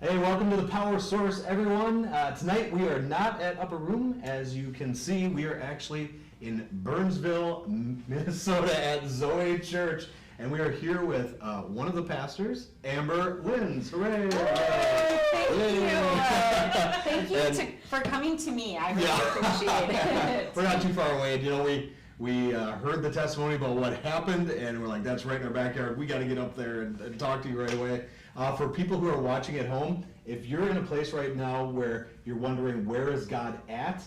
Hey, welcome to the Power Source, everyone. Tonight we are not at Upper Room. As you can see, we are actually in Burnsville, Minnesota at Zoe Church. And we are here with one of the pastors, Amber Linz. Hooray! Thank you for coming to me. I really appreciate it. We're not too far away. You know, we heard the testimony about what happened, and we're like, that's right in our backyard. We got to get up there and talk to you right away. For people who are watching at home, if you're in a place right now where you're wondering, where is God at?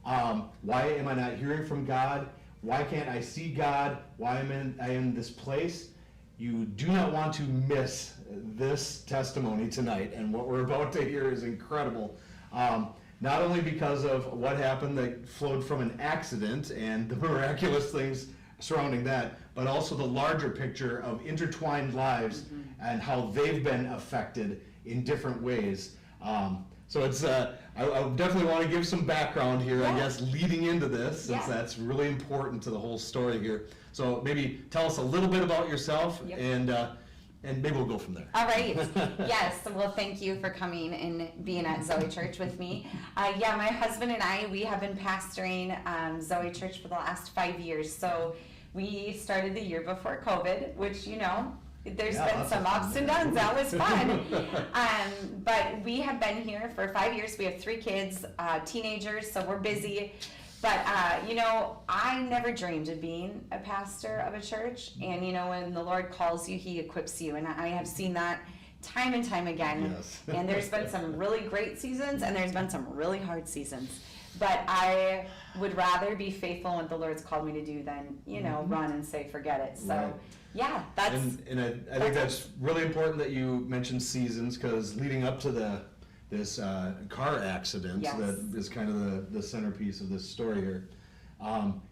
Why am I not hearing from God? Why can't I see God? Why am I in this place? You do not want to miss this testimony tonight, and what we're about to hear is incredible. Not only because of what happened that flowed from an accident and the miraculous things surrounding that, but also the larger picture of intertwined lives and how they've been affected in different ways. So it's I definitely want to give some background here, I guess, leading into this, since that's really important to the whole story here. So maybe tell us a little bit about yourself, and maybe we'll go from there. All right. Yes. Well, thank you for coming and being at Zoe Church with me. My husband and I, we have been pastoring Zoe Church for the last 5 years. So we started the year before COVID, which, you know, there's been some ups and downs. That was fun. But we have been here for 5 years. We have 3 kids, teenagers, so we're busy. But, you know, I never dreamed of being a pastor of a church. And, you know, when the Lord calls you, He equips you. And I have seen that time and time again. Yes. And there's been some really great seasons, and there's been some really hard seasons. But I would rather be faithful in what the Lord's called me to do than, you know, run and say, forget it. So, yeah, that's... And I think that's really important that you mentioned seasons, because leading up to this car accident that is kind of the centerpiece of this story here,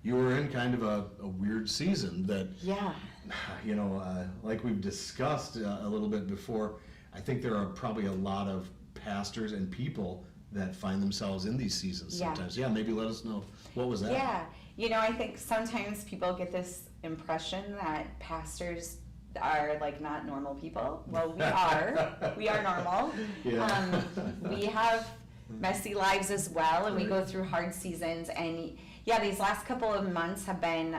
you were in kind of a weird season that, you know, like we've discussed a little bit before, I think there are probably a lot of pastors and people that find themselves in these seasons sometimes. Maybe let us know, what was that? Yeah, you know, I think sometimes people get this impression that pastors are like not normal people. Well, we are. We are normal. We have messy lives as well, and we go through hard seasons. And these last couple of months have been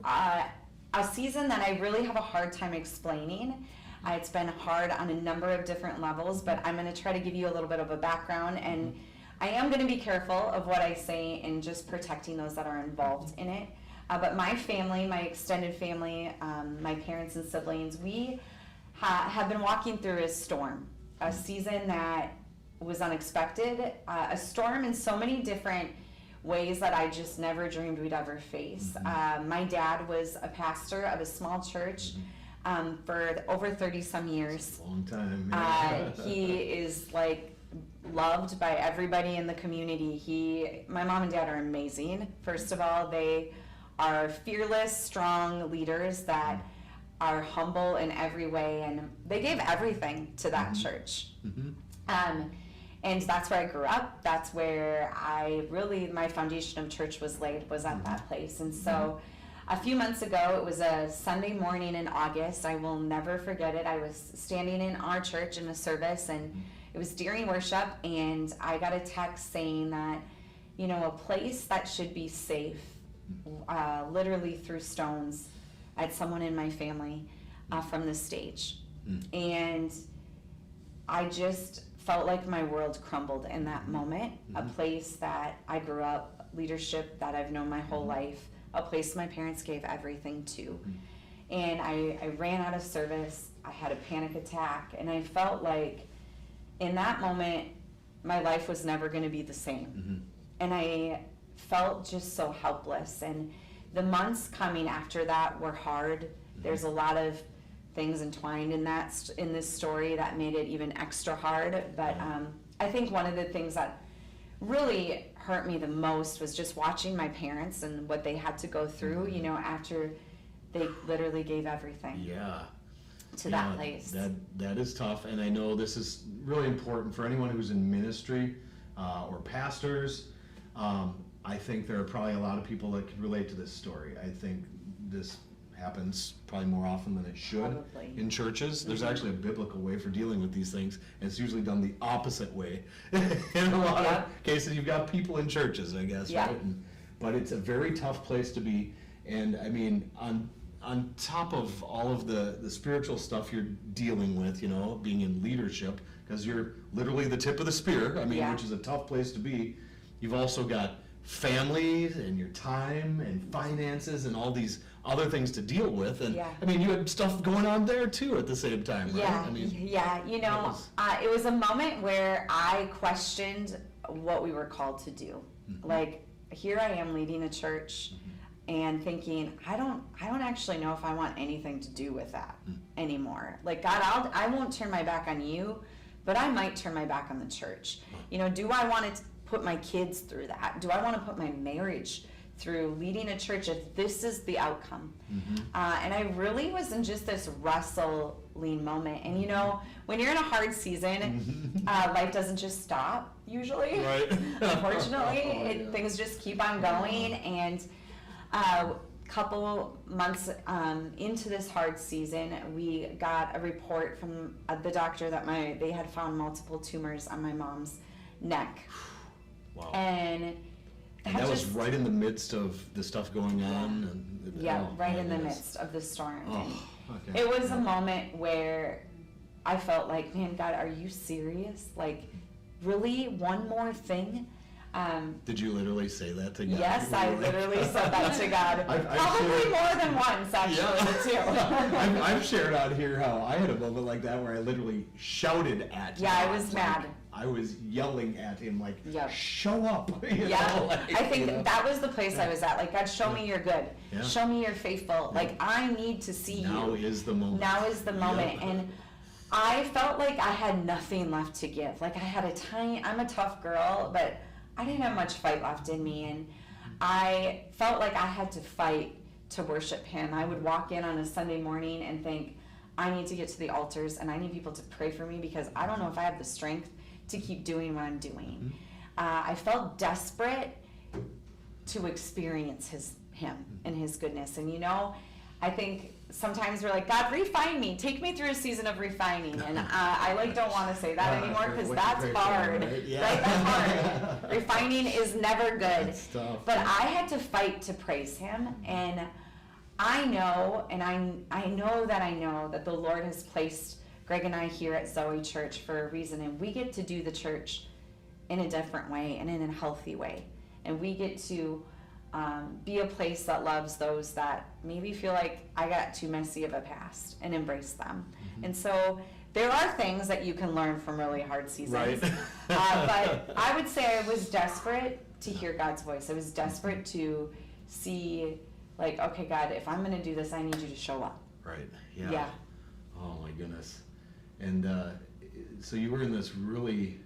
a season that I really have a hard time explaining. It's been hard on a number of different levels, but I'm going to try to give you a little bit of a background, and I am going to be careful of what I say and just protecting those that are involved in it. But my family, my extended family, my parents and siblings, we have been walking through a storm, a season that was unexpected, a storm in so many different ways that I just never dreamed we'd ever face. My dad was a pastor of a small church for over 30 some years. Long time. He is like loved by everybody in the community. My mom and dad are amazing. First of all, they are fearless, strong leaders that are humble in every way, and they gave everything to that church. And that's where I grew up. That's where my foundation of church was laid, was at that place. And so a few months ago, it was a Sunday morning in August. I will never forget it. I was standing in our church in a service, and it was during worship, and I got a text saying that, you know, a place that should be safe literally threw stones at someone in my family from the stage. And I just felt like my world crumbled in that moment. A place that I grew up, leadership that I've known my whole life, a place my parents gave everything to. And I ran out of service. I had a panic attack, and I felt like in that moment my life was never going to be the same. And I felt just so helpless, and the months coming after that were hard. There's a lot of things entwined in this story that made it even extra hard, but I think one of the things that really hurt me the most was just watching my parents and what they had to go through, you know, after they literally gave everything to that place. That is tough, and I know this is really important for anyone who's in ministry or pastors. I think there are probably a lot of people that can relate to this story. I think this happens probably more often than it should Probably. in churches. There's actually a biblical way for dealing with these things, and it's usually done the opposite way. In a lot of cases, you've got people in churches, I guess, right? But it's a very tough place to be, and I mean, on top of all of the spiritual stuff you're dealing with, you know, being in leadership, because you're literally the tip of the spear, I mean, which is a tough place to be. You've also got family and your time and finances and all these other things to deal with, and I mean, you had stuff going on there too at the same time, right? Yeah, I mean, you know, it was a moment where I questioned what we were called to do. Like, here I am leading a church and thinking, I don't actually know if I want anything to do with that anymore. Like, God, I won't turn my back on you, but I might turn my back on the church. You know, do I want to put my kids through that? Do I want to put my marriage through leading a church if this is the outcome? And I really was in just this wrestling moment. And you know, when you're in a hard season, life doesn't just stop usually. Right. Unfortunately, things just keep on going. And couple months into this hard season, we got a report from the doctor that they had found multiple tumors on my mom's neck. Wow. And that was right in the midst of the stuff going on. And, right in the midst of the storm. Okay. It was a moment where I felt like, man, God, are you serious? Like, really, one more thing? Did you literally say that to God? Yes, I literally said that to God. Probably more than once, actually, too. I've shared out here how I had a moment like that where I literally shouted at him. Yeah, I was mad. I was yelling at him like, Yep. show up. You Yeah, know, like, I think you know? that was the place I was at. Like, God, show me you're good. Yeah. Show me you're faithful. Yeah. Like, I need to see Now you. is the moment. Now is the moment. Yeah. And I felt like I had nothing left to give. Like, I had I'm a tough girl, but I didn't have much fight left in me. And I felt like I had to fight to worship him. I would walk in on a Sunday morning and think, I need to get to the altars and I need people to pray for me because I don't know if I have the strength to keep doing what I'm doing. I felt desperate to experience him and his goodness. And you know, I think sometimes we're like, God, refine me. Take me through a season of refining. And I like don't want to say that anymore because that's hard. Right? Yeah. Right? That's hard. Refining is never good. That's tough. But I had to fight to praise him. And I know, and I know that the Lord has placed Greg and I here at Zoe Church for a reason, and we get to do the church in a different way and in a healthy way. And we get to be a place that loves those that maybe feel like I got too messy of a past and embrace them. And so there are things that you can learn from really hard seasons. Right. But I would say I was desperate to hear God's voice. I was desperate to see, like, okay, God, if I'm going to do this, I need you to show up. Right. Yeah. Yeah. Oh my goodness. And so you were in this really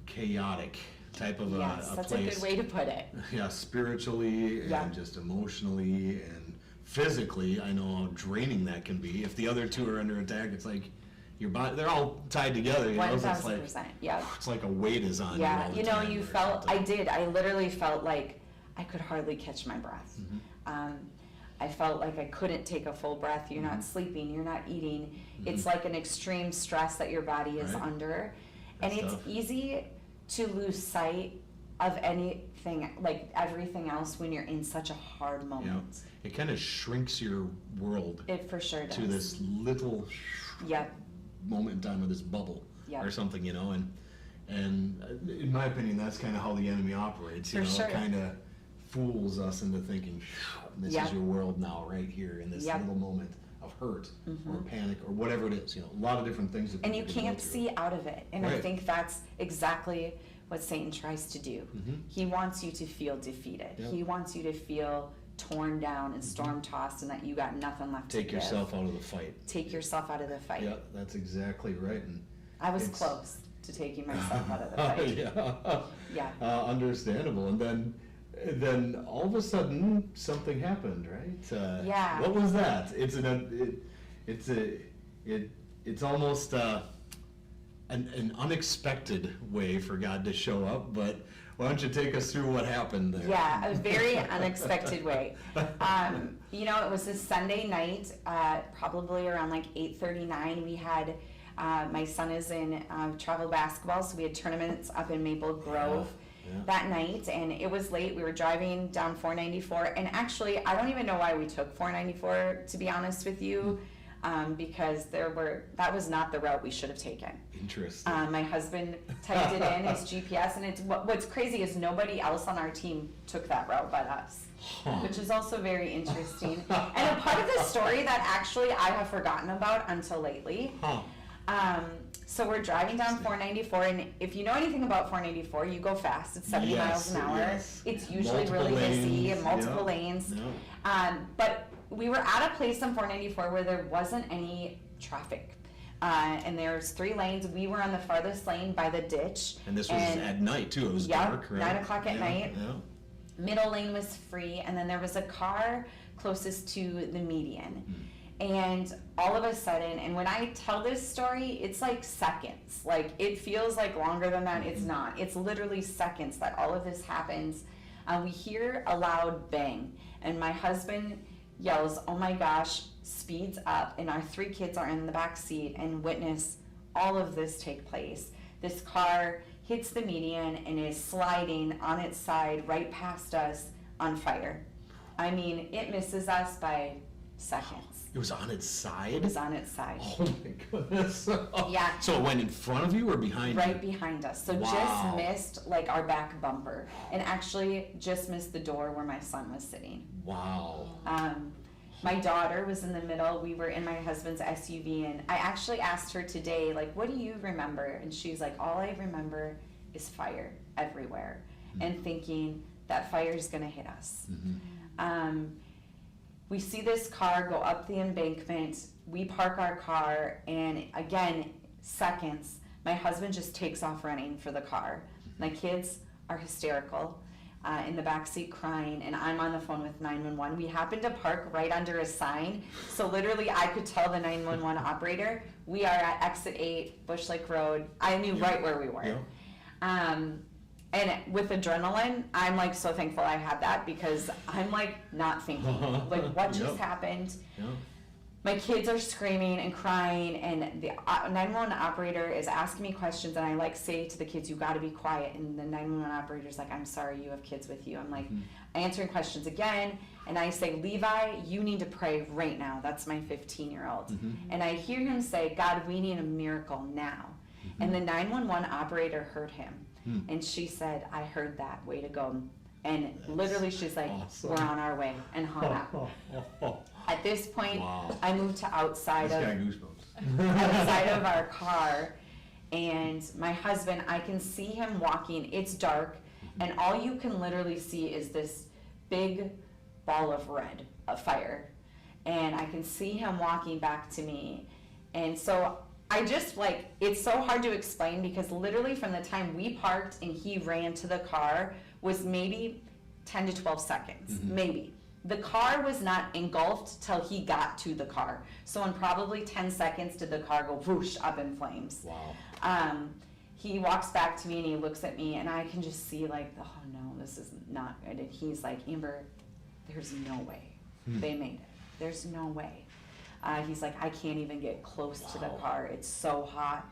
chaotic type of Yes, a that's place. a good way to put it. Yeah, spiritually and just emotionally and physically. I know how draining that can be. If the other two are under attack, it's like your body, they're all tied together. You know? So it's like, 1,000%. Yeah. it's like a weight is on Yeah. you all the You know, time you or felt, something. I literally felt like I could hardly catch my breath. I felt like I couldn't take a full breath. You're not sleeping, you're not eating. It's like an extreme stress that your body is Right. under. That's And it's tough. easy to lose sight of anything, like everything else, when you're in such a hard Yeah. moment. It kind of shrinks your world It for sure does. to this little Yep. moment in time of this bubble Yep. or something, you know, and in my opinion, that's kind of how the enemy operates, you For know, sure. it kind of fools us into thinking, this Yep. is your world now, right here, in this Yep. little moment of hurt or panic or whatever it is, you know, a lot of different things that And you people can go can't through. see out of it. And I Right. think that's exactly what Satan tries to do. He wants you to feel defeated. Yep. He wants you to feel torn down and storm tossed and that you got nothing left to Take give. yourself out of the fight. Take yourself out of the fight. Yeah, that's exactly right. And I was it's- close to taking myself out of the fight. yeah. Yeah. Understandable. And then all of a sudden something happened, right? Yeah. What was that? It's almost an unexpected way for God to show up, but why don't you take us through what happened there? Yeah, a very unexpected way. It was a Sunday night, probably around like 8:39. We had, my son is in travel basketball, so we had tournaments up in Maple Grove that night, and it was late. We were driving down 494, and actually, I don't even know why we took 494, to be honest with you, because that was not the route we should have taken. Interesting. My husband typed it in his GPS, and what's crazy is nobody else on our team took that route but us, which is also very interesting. And a part of the story that actually I have forgotten about until lately. So we're driving down 494, and if you know anything about 494, you go fast. It's 70 miles an hour. Yes. It's usually Multiple really busy lanes. and multiple lanes. But we were at a place on 494 where there wasn't any traffic. And there's 3 lanes. We were on the farthest lane by the ditch. And this was at night too. It was dark, right? 9 o'clock at night. Yeah. Middle lane was free, and then there was a car closest to the median. And all of a sudden, and when I tell this story, it's like seconds. Like, it feels like longer than that. It's not. It's literally seconds that all of this happens. We hear a loud bang, and my husband yells, "Oh my gosh," speeds up, and our 3 kids are in the back seat and witness all of this take place. This car hits the median and is sliding on its side right past us on fire. I mean, it misses us by seconds. It was on its side? It was on its side. Oh my goodness. Yeah. So it went in front of you or behind you? Right behind us. So just missed like our back bumper, and actually just missed the door where my son was sitting. Wow. My daughter was in the middle. We were in my husband's SUV, and I actually asked her today, like, what do you remember? And she's like, all I remember is fire everywhere, and thinking that fire is going to hit us. We see this car go up the embankment. We park our car, and again, seconds, my husband just takes off running for the car. My kids are hysterical. In the backseat crying, and I'm on the phone with 911. We happened to park right under a sign, so literally I could tell the 911 operator, we are at exit 8, Bush Lake Road. I knew right where we were. And with adrenaline, I'm like so thankful I had that, because I'm like not thinking, like what just happened? My kids are screaming and crying, and the 911 operator is asking me questions, and I like say to the kids, you gotta be quiet, and the 911 operator's like, I'm sorry, you have kids with you. I'm like, answering questions again, and I say, Levi, you need to pray right now. That's my 15-year-old. And I hear him say, God, we need a miracle now. And the 911 operator heard him, and she said, I heard that, way to go. And literally she's like, we're on our way, and hung up. At this point, I moved to outside of our car, and my husband, I can see him walking. It's dark, and all you can literally see is this big ball of red, of fire. And I can see him walking back to me. And so I just it's so hard to explain, because literally from the time we parked and he ran to the car was maybe 10 to 12 seconds, maybe. The car was not engulfed till he got to the car. So in probably 10 seconds did the car go whoosh up in flames. Wow. He walks back to me and he looks at me, and I can just see oh no, this is not good. And he's like, Amber, there's no way they made it. There's no way. He's like, I can't even get close to the car. It's so hot.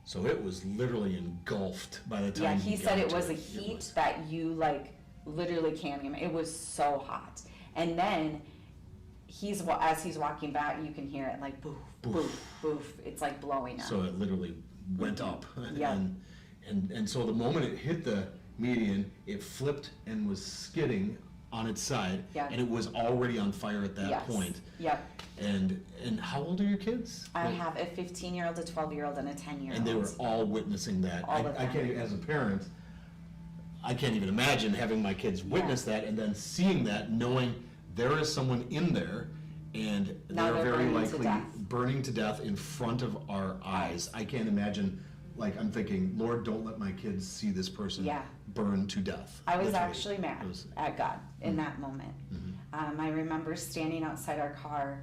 So it was literally engulfed by the time. Yeah, he said it was a heat that you literally can't even. It was so hot. And then as he's walking back, you can hear it boof, boof, boof. It's blowing up. So it literally went up. Yeah. And so the moment it hit the median, it flipped and was skidding on its side, and it was already on fire at that point. Yep. And how old are your kids? I have a 15-year-old, a 12-year-old, and a 10-year-old. And they were all witnessing that. All of them. I can't, as a parent, I can't even imagine having my kids witness that, and then seeing that, knowing there is someone in there, and Now they're very burning to likely death. burning to death in front of our eyes. I can't imagine. I'm thinking, Lord, don't let my kids see this person burn to death. I was literally. actually mad at God in that moment. I remember standing outside our car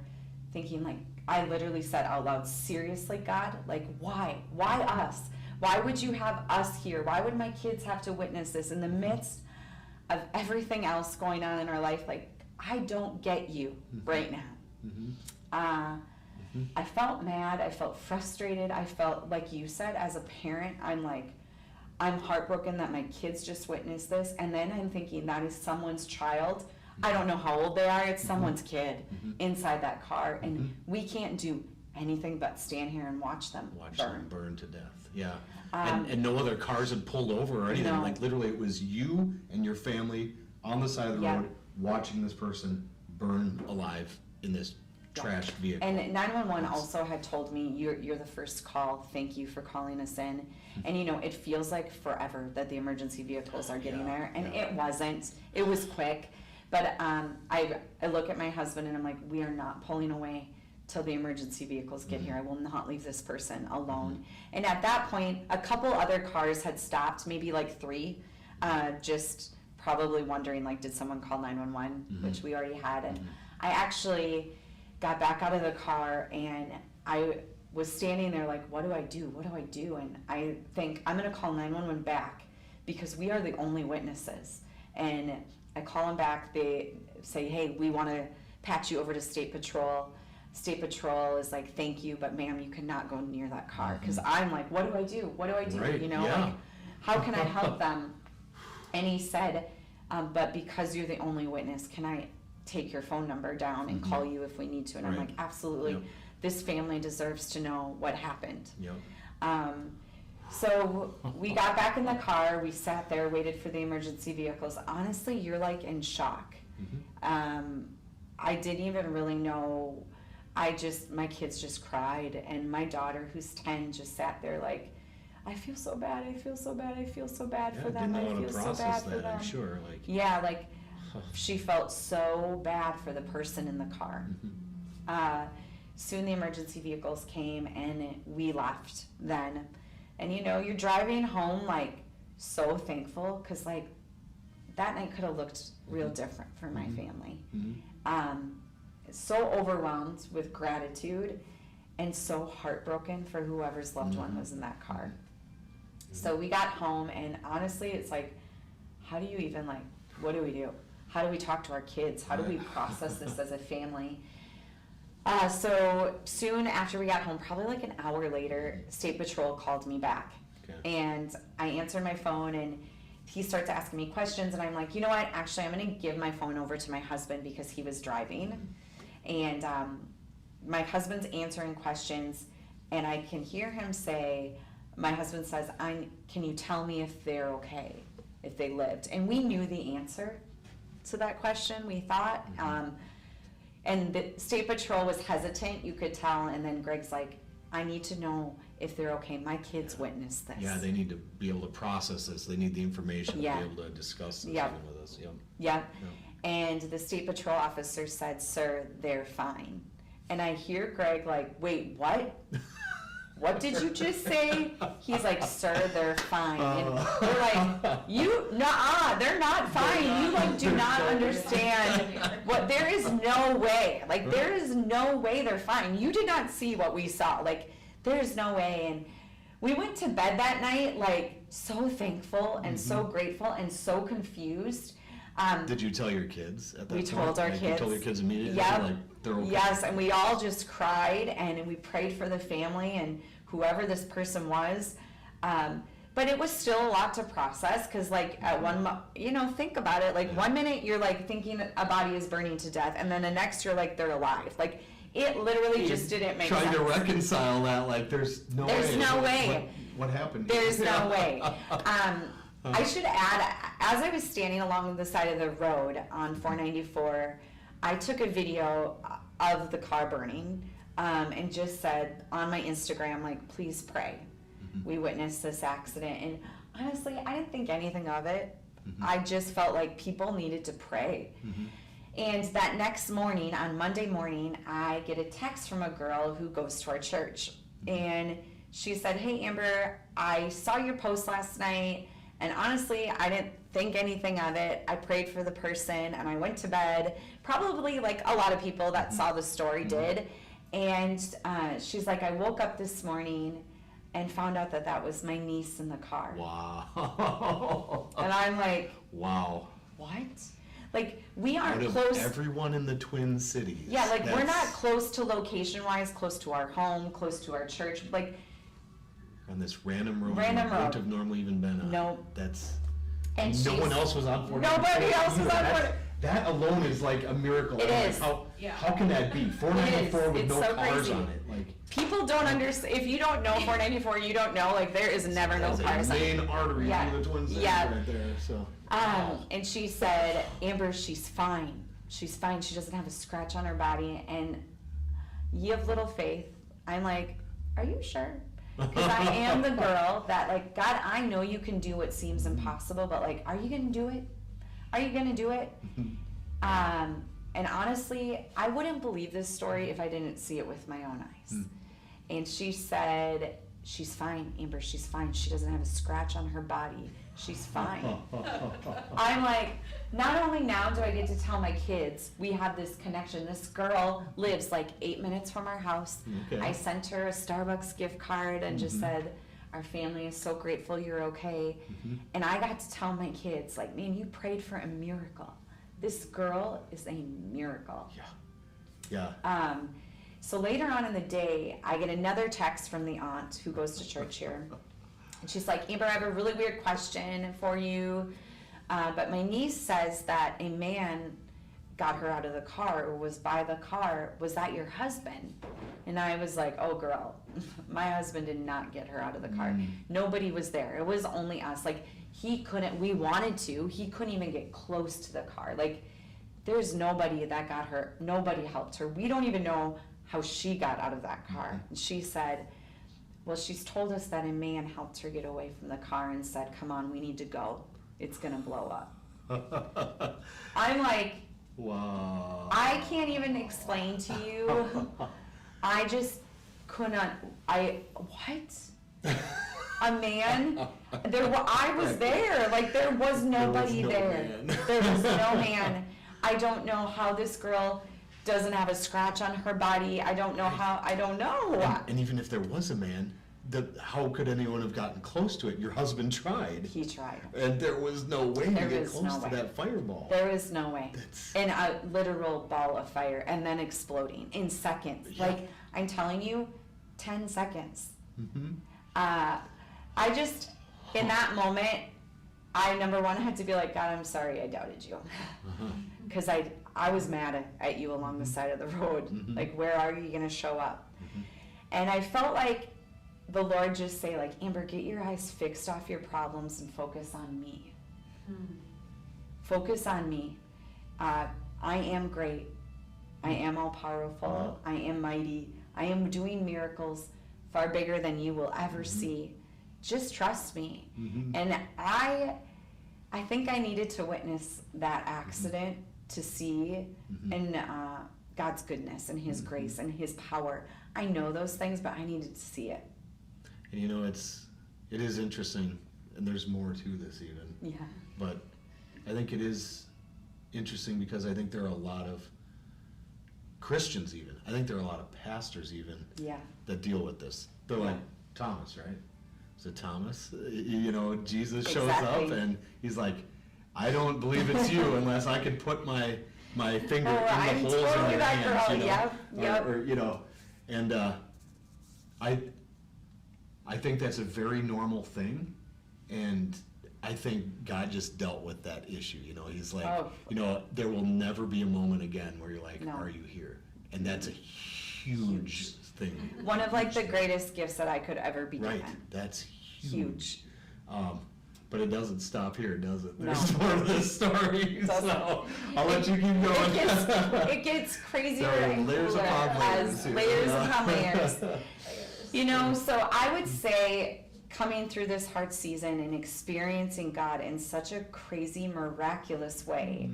thinking I literally said out loud, seriously, God? Like, why? Why us? Why would you have us here? Why would my kids have to witness this in the midst of everything else going on in our life? Like, I don't get you right now. I felt mad. I felt frustrated. I felt, like you said, as a parent, I'm heartbroken that my kids just witnessed this. And then I'm thinking that is someone's child. I don't know how old they are. It's someone's kid inside that car. And we can't do anything but stand here and watch them burn to death. Yeah. And no other cars had pulled over or anything. No. Like, literally, it was you and your family on the side of the road watching this person burn alive in this trashed vehicle. And 911 also had told me, you're the first call. Thank you for calling us in. And it feels like forever that the emergency vehicles are getting there. And it wasn't. It was quick. But I look at my husband and I'm like, we are not pulling away till the emergency vehicles get here. I will not leave this person alone. And at that point, a couple other cars had stopped, maybe like 3, just probably wondering, like, did someone call 911, which we already had. And I actually got back out of the car and I was standing there like, what do I do? What do I do? And I think I'm going to call 911 back because we are the only witnesses. And I call them back. They say, hey, we want to patch you over to State Patrol. State Patrol is like, thank you, but ma'am, you cannot go near that car. Because I'm like, what do I do? What do I do? Right. Like, how can I help them? And he said, but because you're the only witness, can I take your phone number down and call you if we need to? And I'm like, absolutely. Yep. This family deserves to know what happened. Yep. So we got back in the car. We sat there, waited for the emergency vehicles. Honestly, you're like in shock. I didn't even really know. My kids just cried, and my daughter, who's 10, just sat there like, I feel so bad, I feel so bad, I feel so bad for them, I feel so bad for them. I'm sure. She felt so bad for the person in the car. Soon the emergency vehicles came, and we left then. And you're driving home like so thankful, because like that night could have looked real different for my family. So overwhelmed with gratitude and so heartbroken for whoever's loved one was in that car. So we got home, and honestly, it's like, how do you even, like, what do we do? How do we talk to our kids? How do we process this as a family? So soon after we got home, probably like an hour later, State Patrol called me back. And I answered my phone, and he starts asking me questions, and I'm like, you know what? Actually, I'm going to give my phone over to my husband because he was driving. And my husband's answering questions, and I can hear him say, my husband says, can you tell me if they're okay, if they lived? And we knew the answer to that question, we thought. And the State Patrol was hesitant, you could tell, and then Greg's like, I need to know if they're okay. My kids witnessed this. Yeah, they need to be able to process this. They need the information to be able to discuss this even with us. And the State Patrol officer said, sir, they're fine. And I hear Greg like, wait, what? What did you just say? He's like, sir, they're fine. And we're like, they're not fine. You like do not understand there is no way. Like, there is no way they're fine. You did not see what we saw. Like, there's no way. And we went to bed that night, like, so thankful and so grateful and so confused. Did you tell your kids at that point? We told our kids. You told your kids immediately? Yep. Like, they're okay? Yes, and we all just cried, and we prayed for the family and whoever this person was. But it was still a lot to process, because like at think about it, like 1 minute you're like thinking a body is burning to death, and then the next you're like, they're alive. Like, it literally just didn't make sense. Trying to reconcile that, like, there's no way. There's no way. What happened? There's no way. I should add, as I was standing along the side of the road on 494, I took a video of the car burning, and just said on my Instagram, like, please pray. We witnessed this accident. And honestly, I didn't think anything of it. I just felt like people needed to pray. And that next morning, on Monday morning, I get a text from a girl who goes to our church. And she said, hey, Amber, I saw your post last night, and honestly, I didn't think anything of it. I prayed for the person, and I went to bed, probably like a lot of people that saw the story did. And she's like, I woke up this morning and found out that that was my niece in the car. Wow. And I'm like, wow. what? Like, we aren't Out of close. everyone in the Twin Cities. Yeah, like, we're not that's- close to location-wise, close to our home, close to our church. Like, on this random road Random you road. wouldn't have normally even been on. Nope. That's and no she's, one else was on 494. Nobody else was on That's- 494. That alone is like a miracle. It I'm like, is. how can that be? 494 with It's no so cars crazy. on it. Like People don't understand. If you don't know 494, you don't know. Like, there is never no that's cars a on it. main artery Yeah. through the Twin Cities Yeah. right there. So And she said, Amber, she's fine. She's fine. She doesn't have a scratch on her body. And ye of little faith. I'm like, are you sure? Because I am the girl that, like, God, I know you can do what seems impossible, but, like, are you going to do it? Are you going to do it? And honestly, I wouldn't believe this story if I didn't see it with my own eyes. And she said, she's fine, Amber, she's fine. She doesn't have a scratch on her body. She's fine. I'm like, not only now do I get to tell my kids we have this connection. This girl lives like 8 minutes from our house. Okay. I sent her a Starbucks gift card and just said, our family is so grateful you're okay. And I got to tell my kids, like, man, you prayed for a miracle. This girl is a miracle. yeah. So later on in the day, I get another text from the aunt who goes to church here. And she's like, Amber, I have a really weird question for you. But my niece says that a man got her out of the car or was by the car. Was that your husband? And I was like, oh, girl, my husband did not get her out of the car. Nobody was there. It was only us. Like, he couldn't, we wanted to, he couldn't even get close to the car. Like, there's nobody that got her, nobody helped her. We don't even know how she got out of that car. And she said, well, she's told us that a man helped her get away from the car and said, come on, we need to go. It's gonna blow up. I'm like, wow. I can't even explain to you. I just couldn't, what? A man? I was there, like, there was nobody there. There was no man. I don't know how this girl doesn't have a scratch on her body. I don't know how, I don't know. And even if there was a man, how could anyone have gotten close to it? Your husband tried. He tried. And there was no way to get was close no to way. that fireball. There was no way. That's- And a literal ball of fire and then exploding in seconds. Yeah. Like, I'm telling you, 10 seconds. Mm-hmm. I just, in that moment, I, number one, had to be like, God, I'm sorry I doubted you. Because I was mad at you along the side of the road. Like, where are you going to show up? And I felt like the Lord just say, like, Amber, get your eyes fixed off your problems and focus on me. Focus on me. I am great. I am all powerful. I am mighty. I am doing miracles far bigger than you will ever see. Just trust me. And I think I needed to witness that accident to see and God's goodness and His grace and His power. I know those things, but I needed to see it. And you know, it is interesting, and there's more to this even. Yeah. But I think it is interesting because I think there are a lot of Christians even. I think there are a lot of pastors even Yeah. that deal with this. They're like Thomas, right? Is it Thomas? You know, Jesus shows up Exactly. and he's like, I don't believe it's you unless I can put my finger in the I'm holes totally in your that hands, girl. you know? Yep. Or, you know, and I think that's a very normal thing, and I think God just dealt with that issue. You know, He's like, you know, there will never be a moment again where you're like, No. are you here? And that's a huge thing. One of, like, the greatest gifts that I could ever be Right, given. that's huge. Huge. But it doesn't stop here, does it? No. There's more to this story, Doesn't. so I'll let you keep going. It gets crazier There are and layers cooler upon layers as here. layers upon layers. You know, so I would say coming through this hard season and experiencing God in such a crazy, miraculous way,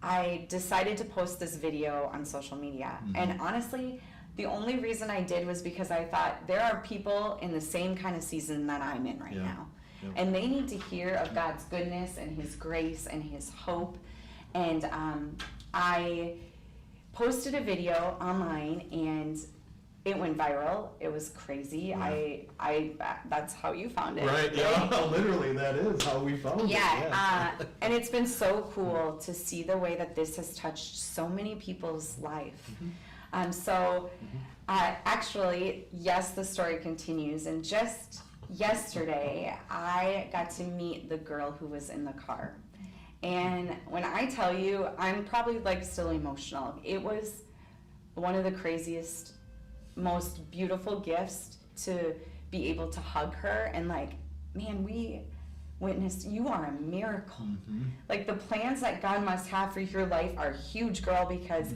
I decided to post this video on social media. And honestly, the only reason I did was because I thought there are people in the same kind of season that I'm in right now. Yep. And they need to hear of God's goodness and His grace and His hope. And I posted a video online, and it went viral. It was crazy. Yeah. I that's how you found it. Right, yeah, literally, that is how we found it. Yeah, and it's been so cool to see the way that this has touched so many people's life. Actually, yes, the story continues, and just yesterday, I got to meet the girl who was in the car. And when I tell you, I'm probably like still emotional. It was one of the craziest, most beautiful gifts to be able to hug her and like, man, we witnessed, you are a miracle. Like the plans that God must have for your life are huge, girl, because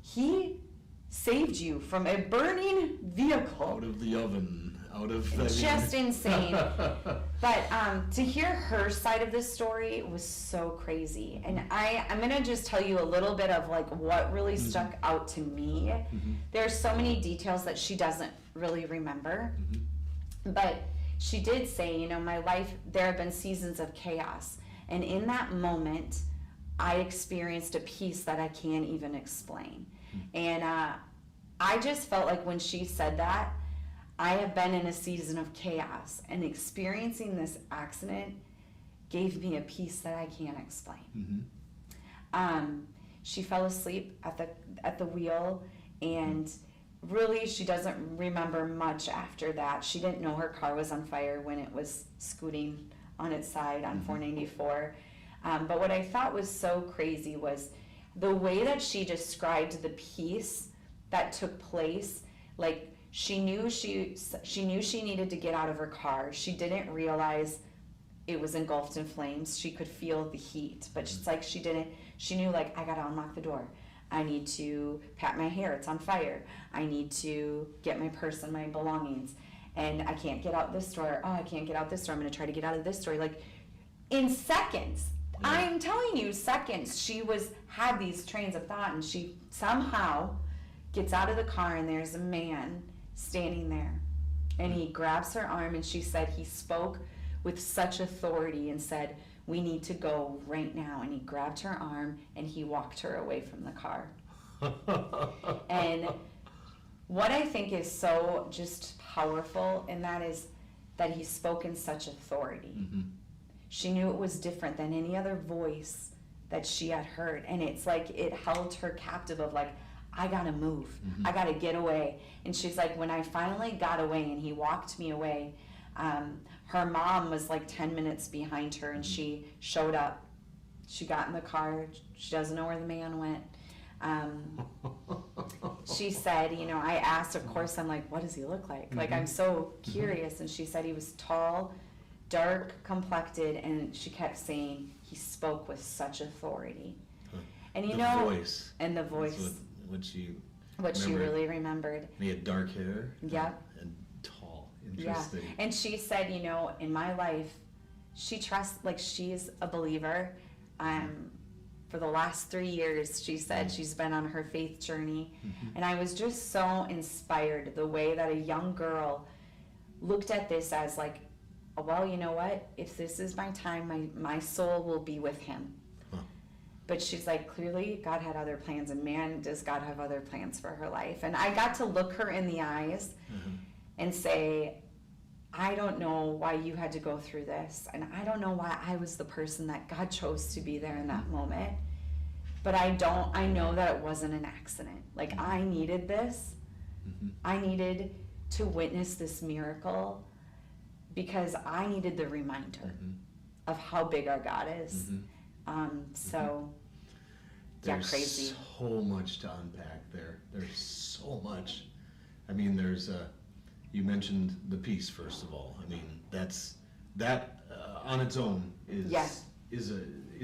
he saved you from a burning vehicle. Out of the oven. Just insane. But to hear her side of this story was so crazy. And I'm going to just tell you a little bit of like what really stuck out to me. There's so many details that she doesn't really remember. But she did say, you know, my life, there have been seasons of chaos. And in that moment, I experienced a peace that I can't even explain. And I just felt like when she said that, I have been in a season of chaos, and experiencing this accident gave me a peace that I can't explain. She fell asleep at the wheel, and really she doesn't remember much after that. She didn't know her car was on fire when it was scooting on its side on 494. But what I thought was so crazy was the way that she described the peace that took place. Like, she knew she needed to get out of her car. She didn't realize it was engulfed in flames. She could feel the heat, but it's like she knew, like, I gotta unlock the door. I need to pat my hair, it's on fire. I need to get my purse and my belongings. And I can't get out this door. Oh, I can't get out this door. I'm gonna try to get out of this door. Like, in seconds, I'm telling you, seconds, she had these trains of thought, and she somehow gets out of the car, and there's a man standing there, and he grabs her arm, and she said he spoke with such authority and said, we need to go right now. And he grabbed her arm and he walked her away from the car. And what I think is so just powerful in that is that he spoke in such authority. She knew it was different than any other voice that she had heard, and it's like it held her captive of like, I gotta move. I gotta get away. And she's like, when I finally got away and he walked me away, her mom was like 10 minutes behind her, and she showed up. She got in the car. She doesn't know where the man went. She said, you know, I asked, of course, I'm like, what does he look like? Like, I'm so curious. And she said he was tall, dark complected, and she kept saying he spoke with such authority. And you know, voice. And the voice. What she really remembered. He had dark hair. Yep. And tall. Interesting. Yeah. And she said, you know, in my life, she trusts, like, she's a believer. For the last 3 years, she said she's been on her faith journey. And I was just so inspired the way that a young girl looked at this as like, oh, well, you know what? If this is my time, my soul will be with him. But she's like, clearly God had other plans, and man, does God have other plans for her life. And I got to look her in the eyes and say, I don't know why you had to go through this, and I don't know why I was the person that God chose to be there in that moment. But I know that it wasn't an accident. Like, I needed this. I needed to witness this miracle because I needed the reminder of how big our God is. There's crazy. So much to unpack there. There's so much. I mean, you mentioned the peace, first of all. I mean, that on its own is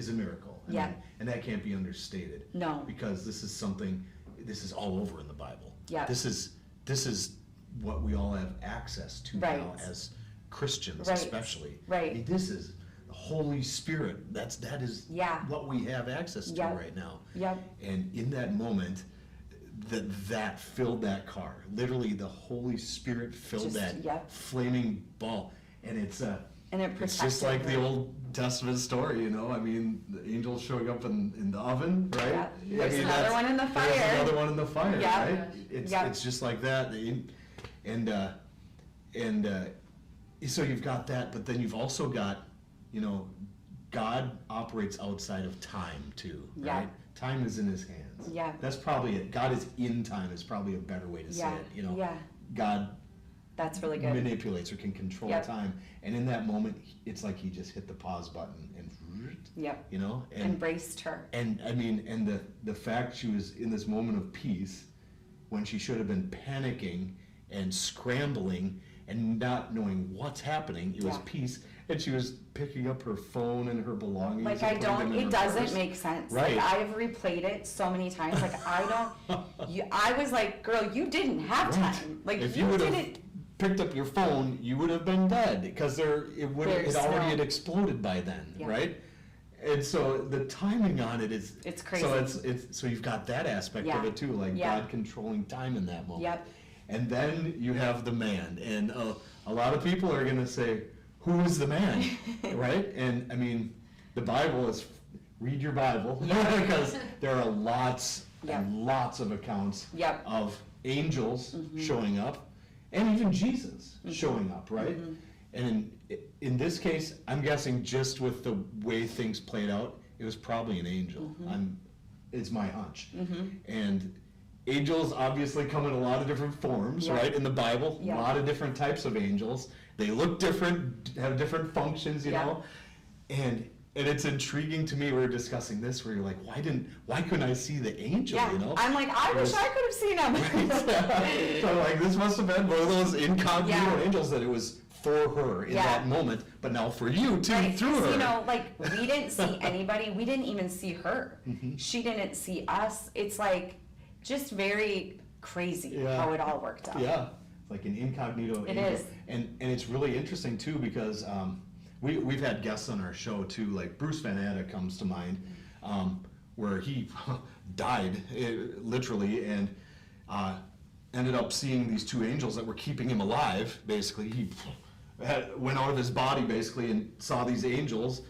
a miracle. I mean, and that can't be understated. No. Because this is all over in the Bible. Yeah. This is what we all have access to now as Christians, especially. Right. I mean, this is the Holy Spirit. That is what we have access to right now. Yep. And in that moment, that filled that car. Literally, the Holy Spirit filled that flaming ball. And And it It's protected just like the her. Old Testament story, you know, I mean, the angels showing up in the oven, right? Yep. I There's mean, another that's- one in the There's fire. another one in the fire, Yep. right? It's, Yep. it's just like that, so you've got that, but then you've also got, you know, God operates outside of time too, Yeah. right? Time is in his hands. Yeah. That's probably it. God is in time is probably a better way to say Yeah. it, you know? Yeah. God That's really good. manipulates or can control Yep. time, and in that moment, it's like he just hit the pause button and, Yep. you know, Embraced her. and I mean, and the fact she was in this moment of peace when she should have been panicking and scrambling and not knowing what's happening, it was Yeah. peace, and she was picking up her phone and her belongings. Like, and putting them in it her doesn't purse. make sense. Right. Like, I've replayed it so many times. Like, I was like, girl, you didn't have Right. time. Like, If you you would have didn't. picked up your phone, you would have been dead, because it There's already no- had exploded by then, Yeah. right? And so the timing on it is It's crazy. So so you've got that aspect of Yeah. it too, like Yeah. God controlling time in that moment. Yep. And then you have the man, and a lot of people are gonna say, "Who is the man?" Right? And I mean, the Bible is, read your Bible, because there are lots Yep. and lots of accounts Yep. of angels Mm-hmm. showing up, and even Jesus showing up, right? Mm-hmm. And in this case, I'm guessing just with the way things played out, it was probably an angel. Mm-hmm. It's my hunch. And angels obviously come in a lot of different forms, Yeah. right? In the Bible, Yeah. a lot of different types of angels. They look different, have different functions, you Yeah. know. And it's intriguing to me. We were discussing this, where you're like, why couldn't I see the angel? Yeah. You know. I'm like, I wish I could have seen him. So like, this must have been one of those incognito Yeah. angels that it was for her in Yeah. that moment, but now for you too, Right, through 'cause, her. you know, like, we didn't see anybody. We didn't even see her. Mm-hmm. She didn't see us. It's like just very crazy Yeah. how it all worked out. Yeah, like an incognito It angel. is. And it's really interesting too, because we've had guests on our show too, like Bruce Van Atta comes to mind, where he died literally, and ended up seeing these two angels that were keeping him alive. Basically, he went out of his body basically and saw these angels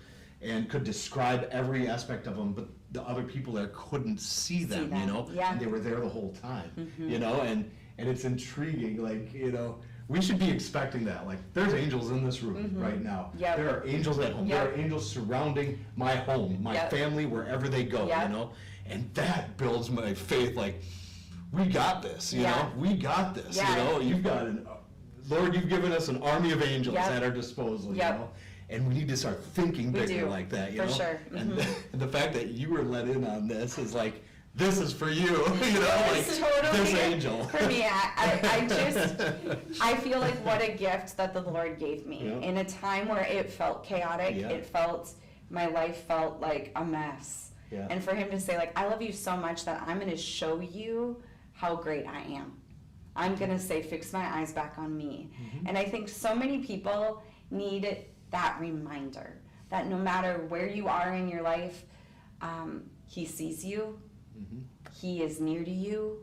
and could describe every aspect of them, but the other people there couldn't see them, you them, know. yeah. And they were there the whole time, you know, and it's intriguing, like, you know, we should be expecting that. Like, there's angels in this room right now. Yep. There are angels at home. There Yep. are angels surrounding my home, my Yep. family, wherever they go, Yep. you know. And that builds my faith. Like, we got this, you Yeah. know. We got this, Yeah. you know. You've got Lord, you've given us an army of angels Yep. at our disposal, Yep. you know. And we need to start thinking We bigger do, like that, you for know. sure. And, Mhm. and the fact that you were let in on this is like, this is for you, you know, like It's totally this angel. for me. I feel like what a gift that the Lord gave me Yeah. in a time where it felt chaotic. Yeah. My life felt like a mess. Yeah. And for him to say, like, I love you so much that I'm going to show you how great I am. I'm going to say, fix my eyes back on me. Mm-hmm. And I think so many people need that reminder that no matter where you are in your life, he sees you. Mhm. He is near to you.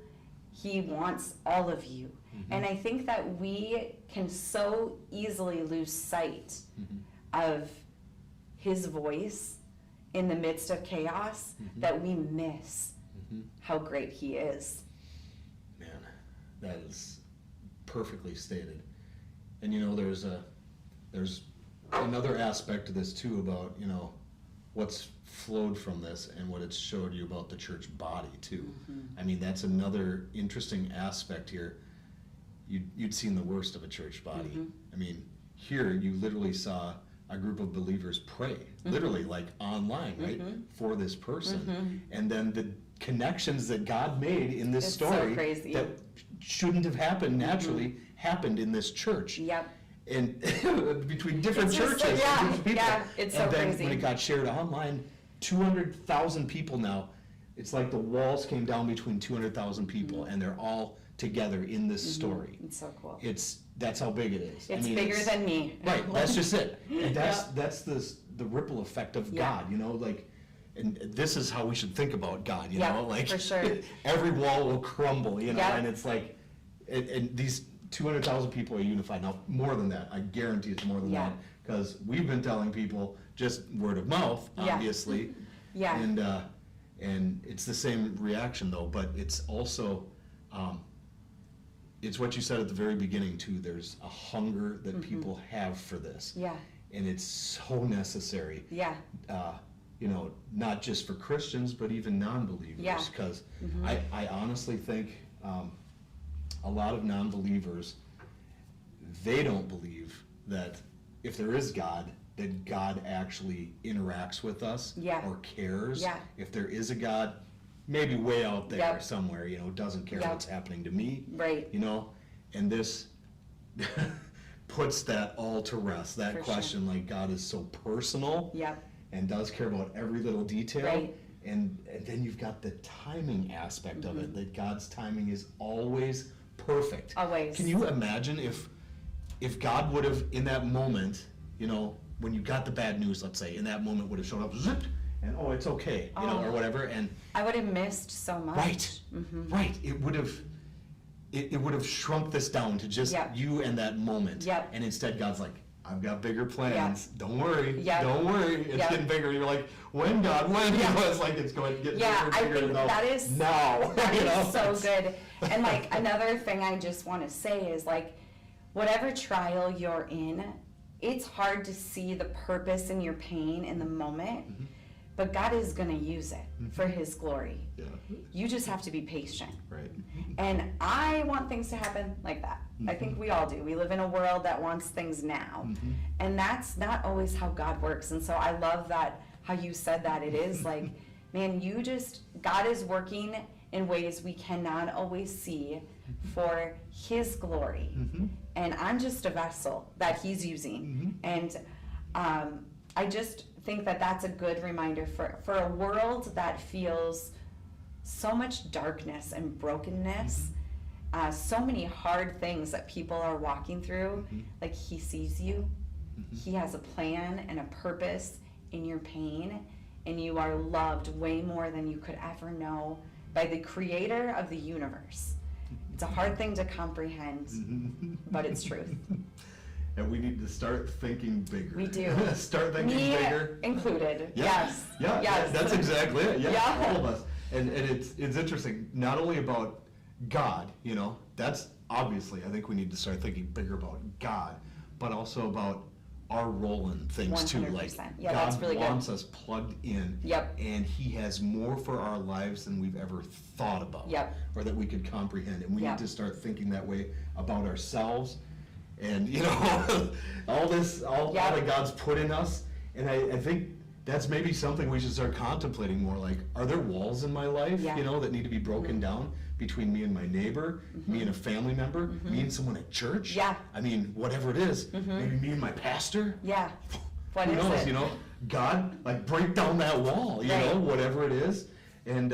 He wants all of you. Mm-hmm. And I think that we can so easily lose sight Mhm. of his voice in the midst of chaos Mhm. that we miss Mhm. how great he is. Man, that is perfectly stated. And you know, there's another aspect to this too, about, you know, what's flowed from this and what it's showed you about the church body too. I mean, that's another interesting aspect here. You'd seen the worst of a church body. I mean, here you literally saw a group of believers pray, literally, like online, right, for this person. And then the connections that God made in this It's so story crazy. that shouldn't have happened naturally happened in this church. Yep. And between different It's just churches, so- yeah, and different people. yeah, it's so and then crazy. when it got shared online, 200,000 people now. It's like the walls came down between 200,000 people, and they're all together in this story. It's so cool. That's how big it is. It's bigger than me. Right, that's just it. And Yeah. that's the ripple effect of Yeah. God, you know, like, and this is how we should think about God, you Yeah, know, like, for sure. every wall will crumble, you know, Yeah. and it's like, and these 200,000 people are unified. Now, more than that, I guarantee it's more than Yeah. that, because we've been telling people just word of mouth, Yeah. obviously. Yeah. And it's the same reaction though, but it's also, it's what you said at the very beginning too. There's a hunger that people have for this. Yeah. And it's so necessary. Yeah. You know, not just for Christians, but even non-believers. Yeah. Because I honestly think a lot of non-believers, they don't believe that if there is God, that God actually interacts with us Yeah. or cares. Yeah. If there is a God, maybe way out there Yep. somewhere, you know, doesn't care Yep. what's happening to me. Right. You know, and this puts that all to rest, that For question, like God is so personal Yep. and does care about every little detail. Right. And then you've got the timing aspect of it, that God's timing is always perfect. Always. Can you imagine if God would have, in that moment, you know, when you got the bad news, let's say, in that moment would have shown up, zip, and oh, it's okay, you know, or whatever, and I would have missed so much. right, right, it would have shrunk this down to just Yep. you and that moment. Yep. And instead God's like, I've got bigger plans. Yep. Don't worry. Yep. Don't worry. It's Yep. getting bigger. You're like, when God? When? Yeah. You know, it's like it's going to get Yeah, bigger I and bigger. think now. that is now. that you know? is so It's- good. And like another thing I just want to say is like, whatever trial you're in, it's hard to see the purpose in your pain in the moment, but God is going to use it for His glory. Yeah. You just have to be patient. Right. And I want things to happen like that. I think we all do. We live in a world that wants things now. And that's not always how God works. And so I love that, how you said that. It is like, man, God is working in ways we cannot always see for His glory. And I'm just a vessel that He's using. And I just think that that's a good reminder for a world that feels so much darkness and brokenness, so many hard things that people are walking through. Like, He sees you. He has a plan and a purpose in your pain, and you are loved way more than you could ever know by the Creator of the universe. It's a hard thing to comprehend, but it's truth. And we need to start thinking bigger. We do. Start thinking Me bigger. included. Yeah. Yes. Yeah, Yes. that's exactly it. Yeah, Yeah. all of us. And it's interesting, not only about God, you know, that's obviously, I think we need to start thinking bigger about God, but also about our role in things too. Like, 100%. Yeah, God that's really good. wants us plugged in. Yep. And He has more for our lives than we've ever thought about. Yep. Or that we could comprehend. And we Yep. need to start thinking that way about ourselves. And, you know, all that God's put in us. And I think that's maybe something we should start contemplating more. Like, are there walls in my life, Yeah. you know, that need to be broken down between me and my neighbor, me and a family member, me and someone at church? Yeah. I mean, whatever it is. Maybe me and my pastor. Yeah. What Who is knows, it? you know? God, like, break down that wall, you Right. know, whatever it is. And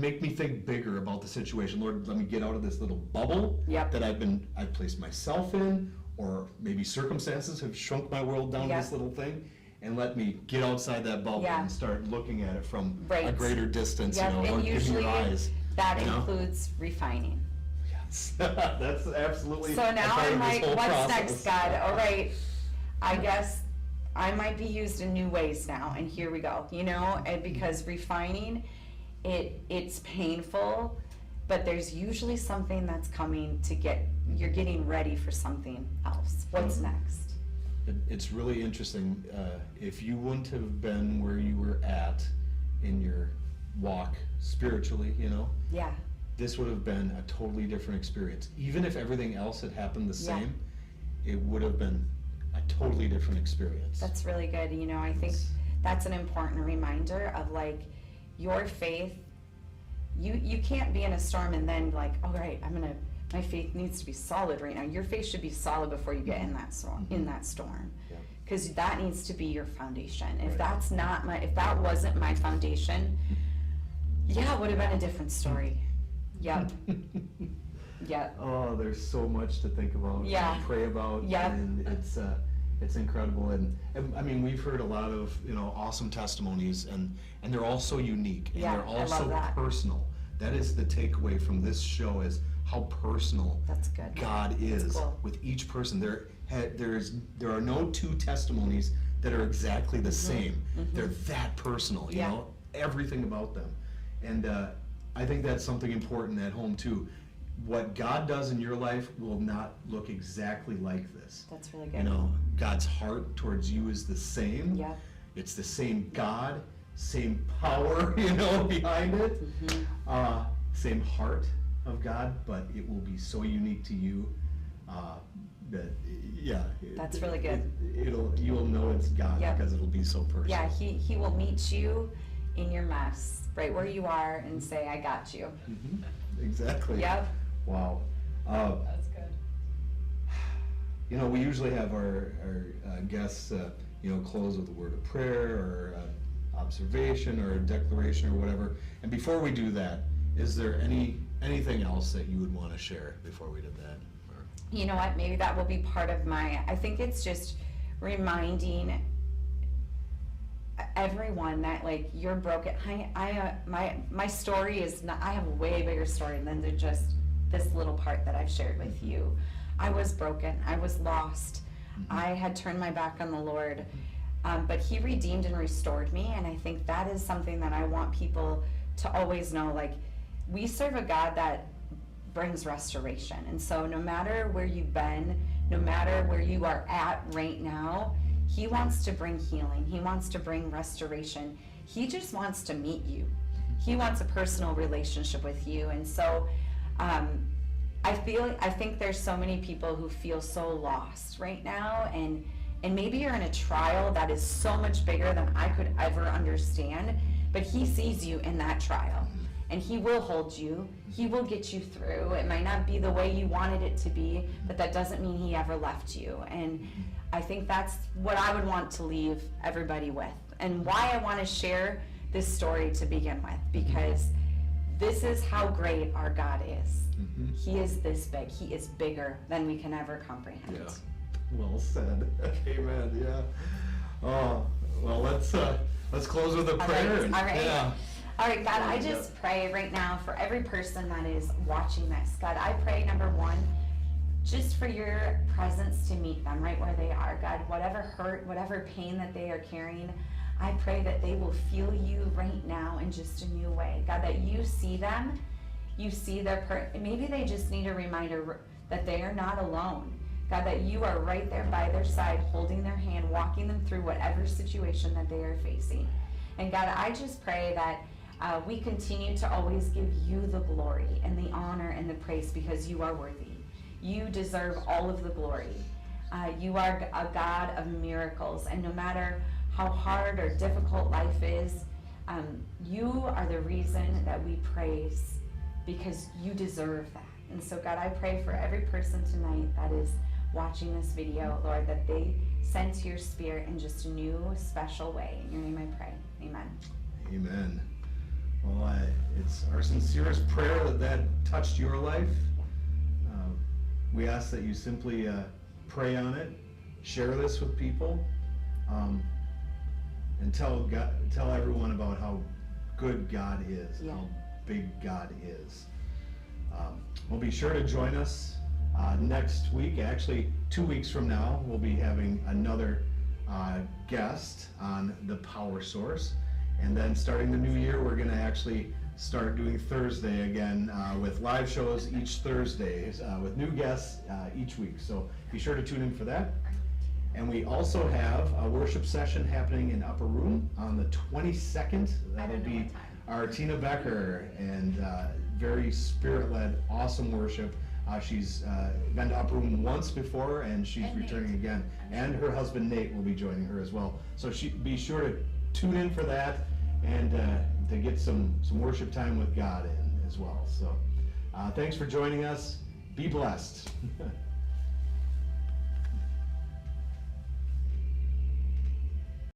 make me think bigger about the situation. Lord, let me get out of this little bubble Yep. that I've placed myself in, or maybe circumstances have shrunk my world down to Yep. this little thing, and let me get outside that bubble Yeah. and start looking at it from Right. a greater distance. Yep. You know, And Lord, give me usually your eyes. that you know? includes refining. Yes, that's absolutely. So a now part I'm of this like, whole what's process. next, God? All right, I guess I might be used in new ways now, and here we go. You know, and because refining, it's painful, but there's usually something that's coming you're getting ready for something else. What's next? It's really interesting. If you wouldn't have been where you were at in your walk spiritually, you know, Yeah. this would have been a totally different experience. Even if everything else had happened the Yeah. same, it would have been a totally different experience. That's really good. You know, I think that's an important reminder of like your faith. You can't be in a storm and then like, all right, my faith needs to be solid right now. Your faith should be solid before you get in that storm. Mm-hmm. In that storm, Yeah. because that needs to be your foundation. If Right. if that wasn't my foundation, yeah, it would have been a different story. Yep. Yep. Oh, there's so much to think about, Yeah. and pray about, Yep. and it's incredible. And I mean, we've heard a lot of, you know, awesome testimonies, and they're all so unique, and Yeah, they're I all love so that. personal. That is the takeaway from this show, is how personal That's good. God is cool. with each person. There there are no two testimonies that are exactly the same. They're that personal, you Yeah. know, everything about them. And I think that's something important at home too. What God does in your life will not look exactly like this. That's really good. You know, God's heart towards you is the same. Yeah. It's the same God, same power, you know, behind it. Same heart of God, but it will be so unique to you that, yeah. That's really good. You'll know it's God Yep. because it'll be so personal. Yeah, he will meet you in your mess, right where you are, and say, I got you. Exactly. Yep. Wow. That's good. You know, we usually have our guests, you know, close with a word of prayer or observation or a declaration or whatever. And before we do that, is there anything else that you would want to share before we did that? Or- You know what, maybe that will be part of I think it's just reminding everyone that, like, you're broken. My story is not, I have a way bigger story than just this little part that I've shared with you. I was broken, I was lost, I had turned my back on the Lord, but he redeemed and restored me, and I think that is something that I want people to always know. Like, we serve a God that brings restoration, and so no matter where you've been, no matter where you are at right now, he wants to bring healing, he wants to bring restoration, he just wants to meet you, he wants a personal relationship with you. And so I think there's so many people who feel so lost right now, and maybe you're in a trial that is so much bigger than I could ever understand, but he sees you in that trial, and he will hold you, he will get you through. It might not be the way you wanted it to be, but that doesn't mean he ever left you. And I think that's what I would want to leave everybody with, and why I want to share this story to begin with, because this is how great our God is. He is this big. He is bigger than we can ever comprehend. Yeah. Well said. Amen. Yeah. Oh, well, let's close with a prayer. All right. Yeah. All right, God, I just pray right now for every person that is watching this. God, I pray, number one, just for your presence to meet them right where they are. God, whatever hurt, whatever pain that they are carrying, I pray that they will feel you right now in just a new way. God, that you see them, you see their maybe they just need a reminder that they are not alone. God, that you are right there by their side, holding their hand, walking them through whatever situation that they are facing. And God, I just pray that we continue to always give you the glory and the honor and the praise, because you are worthy. You deserve all of the glory. You are a God of miracles, and no matter how hard or difficult life is, you are the reason that we praise, because you deserve that. And so, God, I pray for every person tonight that is watching this video, Lord, that they sense your spirit in just a new, special way. In your name I pray. Amen. Amen. Well, it's our sincerest prayer that touched your life. We ask that you simply pray on it, share this with people, and tell everyone about how good God is, how big God is. Well, be sure to join us next week. Actually, 2 weeks from now, we'll be having another guest on the power source. And then starting the new year, we're going to actually start doing Thursday again with live shows each Thursday with new guests each week. So be sure to tune in for that. And we also have a worship session happening in Upper Room on the 22nd. That'll be our Tina Becker, and very spirit-led, awesome worship. She's been to Upper Room once before, and she's returning again. And her husband Nate will be joining her as well. So be sure to tune in for that, and to get some worship time with God in as well. So thanks for joining us. Be blessed.